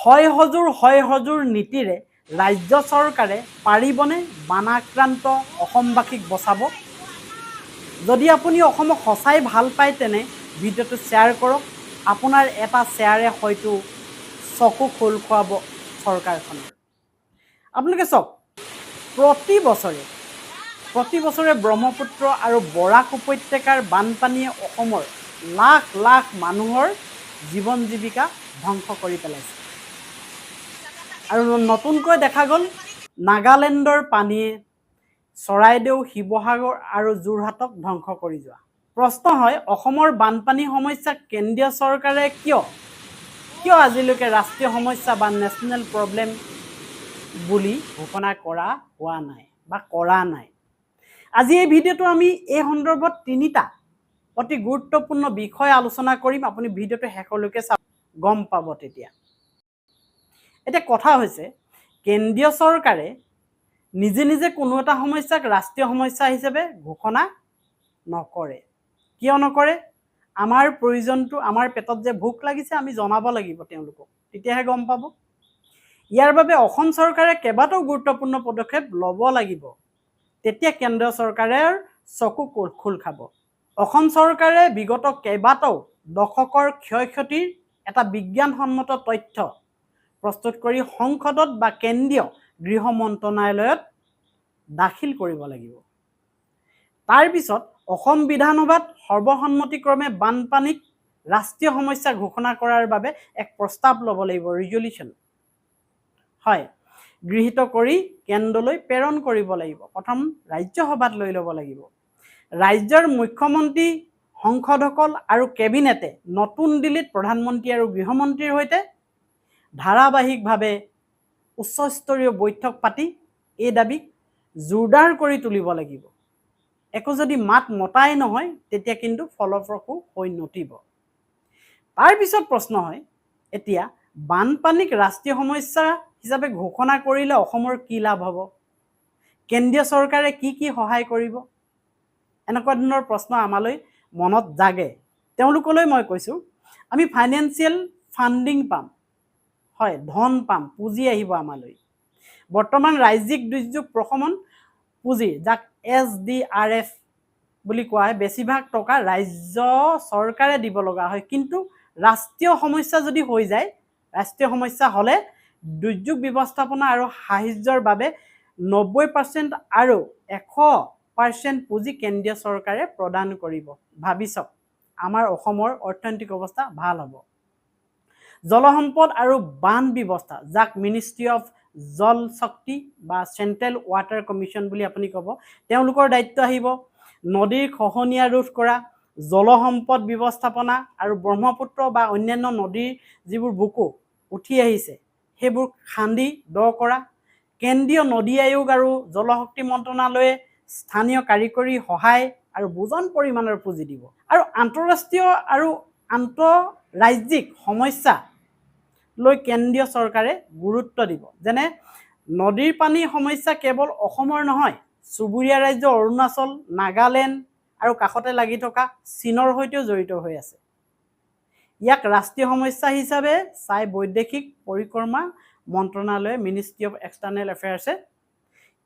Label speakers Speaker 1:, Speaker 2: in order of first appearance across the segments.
Speaker 1: হয় হজুৰ নীতিৰে ৰাজ্য চৰকাৰে পাৰিবনে বানাক্ৰান্ত অসমবাসীক বচাব? যদি আপুনি অসমক সঁচাই ভাল পায় তেনে ভিডিঅ'টো শ্বেয়াৰ কৰক। আপোনাৰ এটা শ্বেয়াৰে হয়তো চকু খোল খুৱাব চৰকাৰখনৰ। আপোনালোকে চাওক, প্ৰতি বছৰে ব্ৰহ্মপুত্ৰ আৰু বৰাক উপত্যকাৰ বানপানীয়ে অসমৰ লাখ লাখ মানুহৰ জীৱন জীৱিকা ধ্বংস কৰি পেলাইছে। আৰু নতুনকৈ দেখা গ'ল নাগালেণ্ডৰ পানীয়ে চৰাইদেউ, শিৱসাগৰ আৰু যোৰহাটক ধ্বংস কৰি যোৱা। প্ৰশ্ন হয়, অসমৰ বানপানী সমস্যা কেন্দ্ৰীয় চৰকাৰে কিয় আজিলৈকে ৰাষ্ট্ৰীয় সমস্যা বা নেশ্যনেল প্ৰব্লেম বুলি ঘোষণা কৰা হোৱা নাই বা কৰা নাই। আজি এই ভিডিঅ'টো আমি এই সন্দৰ্ভত তিনিটা অতি গুৰুত্বপূৰ্ণ বিষয় আলোচনা কৰিম। আপুনি ভিডিঅ'টো শেষলৈকে চাওক, গম পাব তেতিয়া। এতিয়া কথা হৈছে, কেন্দ্ৰীয় চৰকাৰে নিজে কোনো এটা সমস্যাক ৰাষ্ট্ৰীয় সমস্যা হিচাপে ঘোষণা নকৰে। কিয় নকৰে? আমাৰ প্ৰয়োজনটো, আমাৰ পেটত যে ভোক লাগিছে আমি জনাব লাগিব তেওঁলোকক, তেতিয়াহে গম পাব। ইয়াৰ বাবে অসম চৰকাৰে কেইবাটাও গুৰুত্বপূৰ্ণ পদক্ষেপ ল'ব লাগিব, তেতিয়া কেন্দ্ৰীয় চৰকাৰৰ চকু খোল খাব। অসম চৰকাৰে বিগত কেইবাটাও দশকৰ ক্ষয় ক্ষতিৰ এটা বিজ্ঞানসন্মত তথ্য প্ৰস্তুত কৰি সংসদত বা কেন্দ্ৰীয় গৃহ মন্ত্ৰণালয়ত দাখিল কৰিব লাগিব। তাৰপিছত অসম বিধানসভাত সৰ্বসন্মতিক্ৰমে বানপানীক ৰাষ্ট্ৰীয় সমস্যা ঘোষণা কৰাৰ বাবে এক প্ৰস্তাৱ ল'ব লাগিব, ৰিজলিউশ্যন। হয়, গৃহীত কৰি কেন্দ্ৰলৈ প্ৰেৰণ কৰিব লাগিব। প্ৰথম ৰাজ্যসভাত লৈ ল'ব লাগিব। ৰাজ্যৰ মুখ্যমন্ত্ৰী, সংসদসকল আৰু কেবিনেটে নতুন দিল্লীত প্ৰধানমন্ত্ৰী আৰু গৃহমন্ত্ৰীৰ সৈতে ধাৰাবাহিকভাৱে উচ্চস্তৰীয় বৈঠক পাতি এই দাবীক জোৰদাৰ কৰি তুলিব লাগিব। একো যদি মাত মতাই নহয়, তেতিয়া কিন্তু ফলপ্ৰসূ হৈ নুঠিব। তাৰপিছত প্ৰশ্ন হয়, এতিয়া বানপানীক ৰাষ্ট্ৰীয় সমস্যা হিচাপে ঘোষণা কৰিলে অসমৰ কি লাভ হ'ব? কেন্দ্ৰীয় চৰকাৰে কি সহায় কৰিব? এনেকুৱা ধৰণৰ প্ৰশ্ন আমালৈ মনত জাগে। তেওঁলোকলৈ মই কৈছোঁ, আমি ফাইনেন্সিয়েল ফাণ্ডিং পাম, হয়, ধন পাম, পুঁজি আহিব আমালৈ। বৰ্তমান ৰাজ্যিক দুৰ্যোগ প্ৰশমন পুঁজি, যাক SDRF বুলি কোৱা হয়, বেছিভাগ টকা ৰাজ্য চৰকাৰে দিব লগা হয়। কিন্তু ৰাষ্ট্ৰীয় সমস্যা যদি হৈ যায়, ৰাষ্ট্ৰীয় সমস্যা হ'লে দুৰ্যোগ ব্যৱস্থাপনা আৰু সাহায্যৰ বাবে 90% আৰু 100% পুঁজি কেন্দ্ৰীয় চৰকাৰে প্ৰদান কৰিব। ভাবি চাওক, আমাৰ অসমৰ অৰ্থনৈতিক অৱস্থা ভাল হ'ব। জলসম্পদ আৰু বান ব্যৱস্থা, যাক মিনিষ্ট্ৰী অফ জল শক্তি বা চেণ্ট্ৰেল ৱাটাৰ কমিশ্যন বুলি আপুনি ক'ব, তেওঁলোকৰ দায়িত্ব আহিব। নদীৰ খহনীয়া ৰোধ কৰা, জলসম্পদ ব্যৱস্থাপনা আৰু ব্ৰহ্মপুত্ৰ বা অন্যান্য নদীৰ যিবোৰ বুকু উঠি আহিছে সেইবোৰ খান্দি দ কৰা। কেন্দ্ৰীয় নদী আয়োগ আৰু জলশক্তি মন্ত্ৰণালয়ে স্থানীয় কাৰিকৰী সহায় আৰু বুজন পৰিমাণৰ পুঁজি দিব। আৰু আন্তঃৰাষ্ট্ৰীয় আৰু আন্তঃৰাজ্যিক সমস্যা লৈ কেন্দ্ৰীয় চৰকাৰে গুৰুত্ব দিব। যেনে নদীৰ পানীৰ সমস্যা কেৱল অসমৰ নহয়, চুবুৰীয়া ৰাজ্য অৰুণাচল, নাগালেণ্ড আৰু কাষতে লাগি থকা চীনৰ সৈতেও জড়িত হৈ আছে। ইয়াক ৰাষ্ট্ৰীয় সমস্যা হিচাপে চাই বৈদেশিক পৰিক্ৰমা মন্ত্ৰণালয়ে, মিনিষ্ট্ৰী অফ এক্সটাৰ্নেল এফেয়াৰ্ছে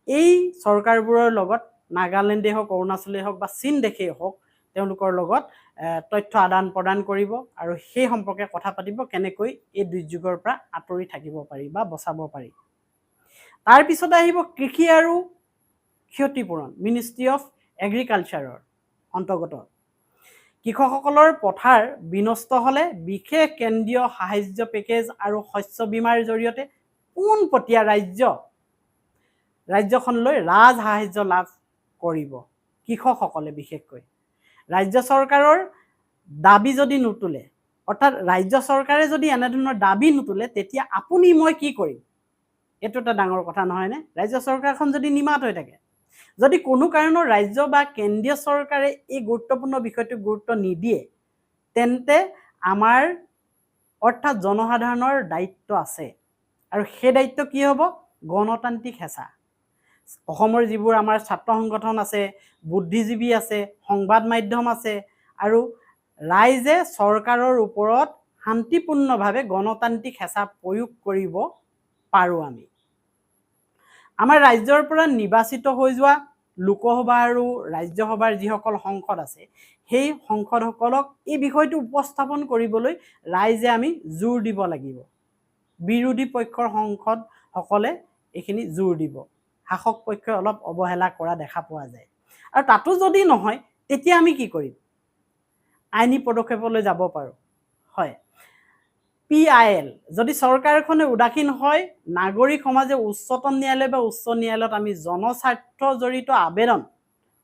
Speaker 1: এই চৰকাৰবোৰৰ লগত, নাগালেণ্ডেই হওক, অৰুণাচলেই হওক বা চীন দেশেই হওক, তেওঁলোকৰ লগত তথ্য আদান প্ৰদান কৰিব আৰু সেই সম্পৰ্কে কথা পাতিব, কেনেকৈ এই দুৰ্যোগৰ পৰা আঁতৰি থাকিব পাৰি বা বচাব পাৰি। তাৰপিছতে আহিব কৃষি আৰু ক্ষতিপূৰণ, মিনিষ্ট্ৰী অফ এগ্ৰিকালচাৰৰ অন্তৰ্গত। কৃষকসকলৰ পথাৰ বিনষ্ট হ'লে বিশেষ কেন্দ্ৰীয় সাহায্য পেকেজ আৰু শস্য বীমাৰ জৰিয়তে পোনপটীয়া ৰাজ্যখনলৈ সাহায্য লাভ কৰিব কৃষকসকলে। বিশেষকৈ ৰাজ্য চৰকাৰৰ দাবী যদি নুতুলে, অৰ্থাৎ ৰাজ্য চৰকাৰে যদি এনেধৰণৰ দাবী নুতুলে, তেতিয়া আপুনি মই কি কৰিম? এইটো এটা ডাঙৰ কথা নহয়নে? ৰাজ্য চৰকাৰখন যদি নিমাত হৈ থাকে, যদি কোনো কাৰণত ৰাজ্য বা কেন্দ্ৰীয় চৰকাৰে এই গুৰুত্বপূৰ্ণ বিষয়টো গুৰুত্ব নিদিয়ে, তেন্তে আমাৰ অৰ্থাৎ জনসাধাৰণৰ দায়িত্ব আছে। আৰু সেই দায়িত্ব কি হ'ব? গণতান্ত্ৰিক হেঁচা। অসমৰ যিবোৰ আমাৰ ছাত্ৰ সংগঠন আছে, বুদ্ধিজীৱী আছে, সংবাদ মাধ্যম আছে, আৰু ৰাইজে চৰকাৰৰ ওপৰত শান্তিপূৰ্ণভাৱে গণতান্ত্ৰিক হেঁচা প্ৰয়োগ কৰিব পাৰোঁ আমি। আমাৰ ৰাজ্যৰ পৰা নিৰ্বাচিত হৈ যোৱা লোকসভা আৰু ৰাজ্যসভাৰ যিসকল সংসদ আছে, সেই সংসদসকলক এই বিষয়টো উপস্থাপন কৰিবলৈ ৰাইজে আমি জোৰ দিব লাগিব। বিৰোধী পক্ষৰ সংসদসকলে এইখিনি জোৰ দিব, শাসক পক্ষই অলপ অৱহেলা কৰা দেখা পোৱা যায়। আৰু তাতো যদি নহয়, তেতিয়া আমি কি কৰিম? আইনী পদক্ষেপলৈ যাব পাৰোঁ। হয়, PIL যদি চৰকাৰখনে উদাসীন হয়, নাগৰিক সমাজে উচ্চতম ন্যায়ালয় বা উচ্চ ন্যায়ালয়ত আমি জনস্বাৰ্থ জড়িত আবেদন,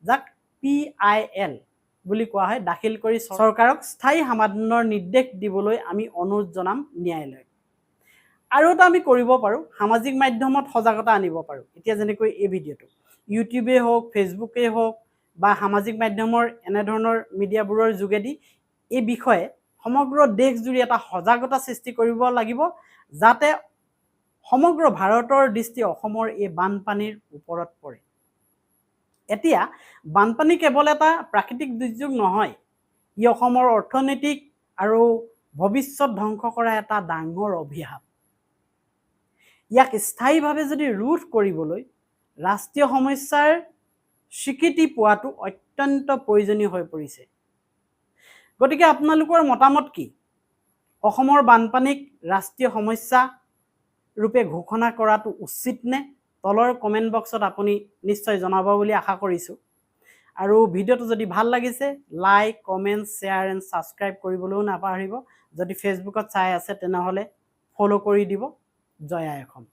Speaker 1: যাক PIL বুলি কোৱা হয়, দাখিল কৰি চৰকাৰক স্থায়ী সমাধানৰ নিৰ্দেশ দিবলৈ আমি অনুৰোধ জনাম ন্যায়ালয়ক। আৰু এটা আমি কৰিব পাৰোঁ, সামাজিক মাধ্যমত সজাগতা আনিব পাৰোঁ। এতিয়া যেনেকৈ এই ভিডিঅ'টো ইউটিউবেই হওক, ফেচবুকেই হওক বা সামাজিক মাধ্যমৰ এনেধৰণৰ মিডিয়াবোৰৰ যোগেদি এই বিষয়ে সমগ্ৰ দেশজুৰি এটা সজাগতা সৃষ্টি কৰিব লাগিব, যাতে সমগ্ৰ ভাৰতৰ দৃষ্টি অসমৰ এই বানপানীৰ ওপৰত পৰে। এতিয়া বানপানী কেৱল এটা প্ৰাকৃতিক দুৰ্যোগ নহয়, ই অসমৰ অৰ্থনৈতিক আৰু ভৱিষ্যত ধ্বংস কৰা এটা ডাঙৰ অভিশাপ। ইয়াক স্থায়ীভাৱে যদি ৰোধ কৰিবলৈ ৰাষ্ট্ৰীয় সমস্যাৰ স্বীকৃতি পোৱাটো অত্যন্ত প্ৰয়োজনীয় হৈ পৰিছে। গতিকে আপোনালোকৰ মতামত কি? অসমৰ বানপানীক ৰাষ্ট্ৰীয় সমস্যা ৰূপে ঘোষণা কৰাটো উচিত নে? তলৰ কমেণ্ট বক্সত আপুনি নিশ্চয় জনাব বুলি আশা কৰিছোঁ। আৰু ভিডিঅ'টো যদি ভাল লাগিছে, like, comment, share and subscribe কৰিবলৈও নাপাহৰিব। যদি ফেচবুকত চাই আছে তেনেহ'লে ফ'ল' কৰি দিব। জয় আই অসম।